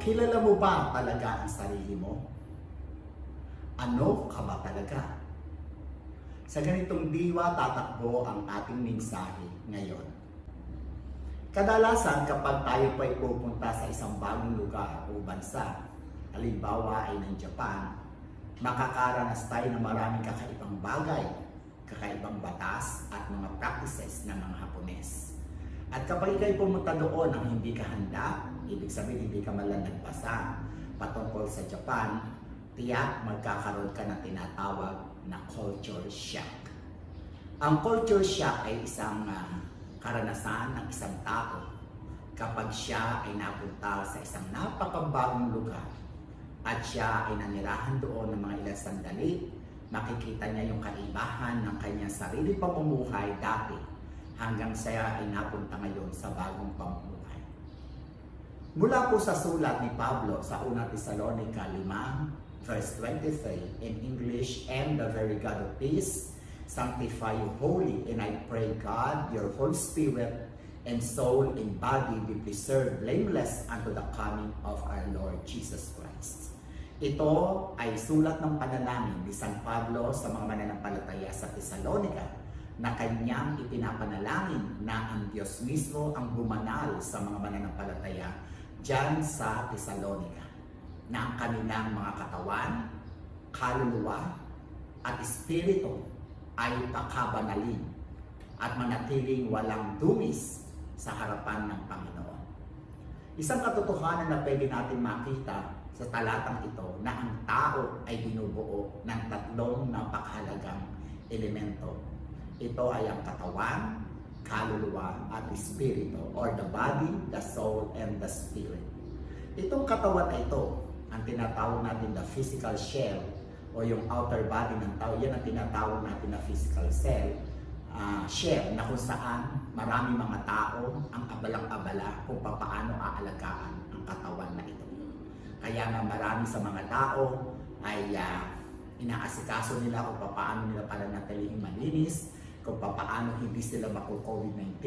Kilala mo ba talaga ang sarili mo? Ano ka ba talaga? Sa ganitong diwa tatakbo ang ating mensahe ngayon. Kadalasan kapag tayo po ay pupunta sa isang bagong lugar o bansa, halimbawa ay ng Japan, makakaranas tayo ng maraming kakaibang bagay, kakaibang batas at mga practices ng mga Hapones. At kapag ikaw'y pumunta doon ang hindi ka handa, ibig sabihin hindi ka malang nagbasa patungkol sa Japan, tiyak magkakaroon ka ng tinatawag na culture shock. Ang culture shock ay isang karanasan ng isang tao kapag siya ay napunta sa isang napakabagong lugar at siya ay nanirahan doon ng mga ilang sandali, makikita niya yung kaibahan ng kanyang sarili pamumuhay dati hanggang siya ay napunta ngayon sa bagong pamumuhay. Mula po sa sulat ni Pablo sa unang Tesalonica 5, verse 23 in English, "And the very God of peace sanctify you wholly, and I pray God, your whole spirit and soul and body be preserved blameless unto the coming of our Lord Jesus Christ." Ito ay sulat ng panalangin ni San Pablo sa mga mananampalataya sa Tesalonica na kanyang ipinapanalangin na ang Diyos mismo ang bumanal sa mga mananampalataya dyan sa Tesalonica, na ang kanilang mga katawan, kaluluwa at espiritu ay pakabanalin at manatiling walang dumis sa harapan ng Panginoon. Isang katotohanan na pwede natin makita sa talatang ito na ang tao ay binubuo ng tatlong napakahalagang elemento. Ito ay ang katawan, kaluluwa at espiritu, or the body, the soul, and the spirit. Itong katawan na ito, ang tinatawag natin the physical shell o yung outer body ng tao, yan ang tinatawag natin na physical shell na kung saan marami mga tao ang abalang-abala kung paano aalagaan ang katawan na ito. Kaya nga marami sa mga tao ay inaasikaso nila kung paano nila pananatiling malinis, kung paano hindi sila mako-COVID-19,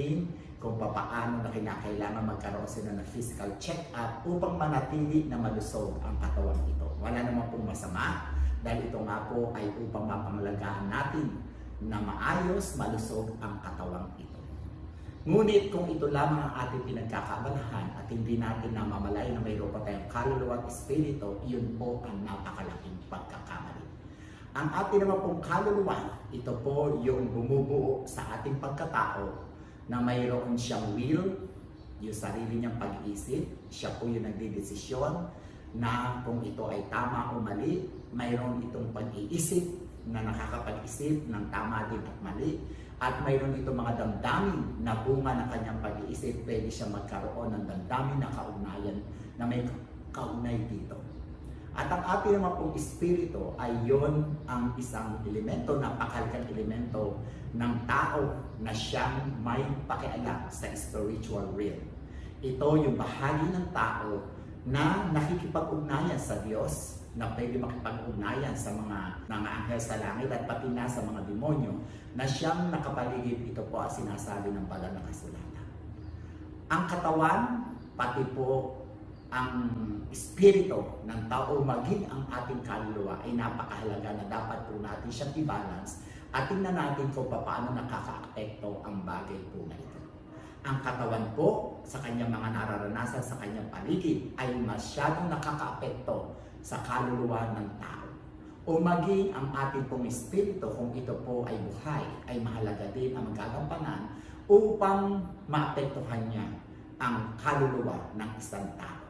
kung paano na kinakailangan magkaroon sila ng physical check-up upang manatili na malusog ang katawan ito. Wala naman pong masama dahil ito nga po ay upang mapangalagaan natin na maayos, malusog ang katawang ito. Ngunit kung ito lamang ang ating pinagkakabalahan at hindi natin namamalay na mayroon pa tayong kaluluwa at espiritu, iyon po ang napakalaking pagkakamali. Ang ating naman pong kaluluwa, ito po yung bumubuo sa ating pagkatao na mayroon siyang will, yung sarili niyang pag-iisip, siya po yung nagdidesisyon na kung ito ay tama o mali, mayroon itong pag-iisip na nakakapag-isip ng tama din at mali, at mayroon itong mga damdamin na bunga ng kanyang pag-iisip, pwede siya magkaroon ng damdamin na kaugnayan na may kaugnay dito. At ang ating naman pong espiritu ay yon ang isang elemento, napakahalagang elemento ng tao na siyang may pakialam sa spiritual realm. Ito yung bahagi ng tao na nakikipag-ugnayan sa Diyos, na pwede makipag-ugnayan sa mga anghel sa langit at pati na sa mga demonyo, na siyang nakapaligid. Ito po ang sinasabi ng banal na kasulatan. Ang katawan, pati po ang espiritu ng tao, maging ang ating kaluluwa, ay napakahalaga na dapat po natin siyang i-balance at tingnan natin kung paano nakaka-apekto ang bagay po na ito. Ang katawan po sa kanyang mga nararanasan sa kanyang paligid ay masyadong nakaka-apekto sa kaluluwa ng tao. O maging ang ating pong espiritu, kung ito po ay buhay, ay mahalaga din ang magagampanan upang maapektuhan niya ang kaluluwa ng isang tao.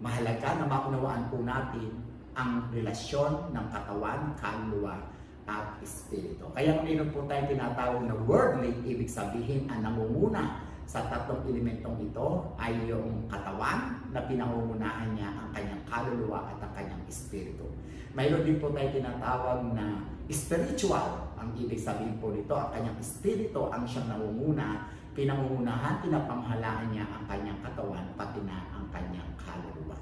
Mahalaga na maunawaan po natin ang relasyon ng katawan, kaluluwa at espiritu. Kaya mayroon po tayong tinatawag na worldly, ibig sabihin ang nangunguna sa tatlong elementong ito ay yung katawan na pinangungunahan niya ang kanyang kaluluwa at ang kanyang espiritu. Mayroon din po tayong tinatawag na spiritual. Ang ibig sabihin po nito, ang kanyang espiritu ang siyang nangunguna, pinangungunahan, pinapanghalaan niya ang kanyang katawan, pati na ang kanyang kaluluwa.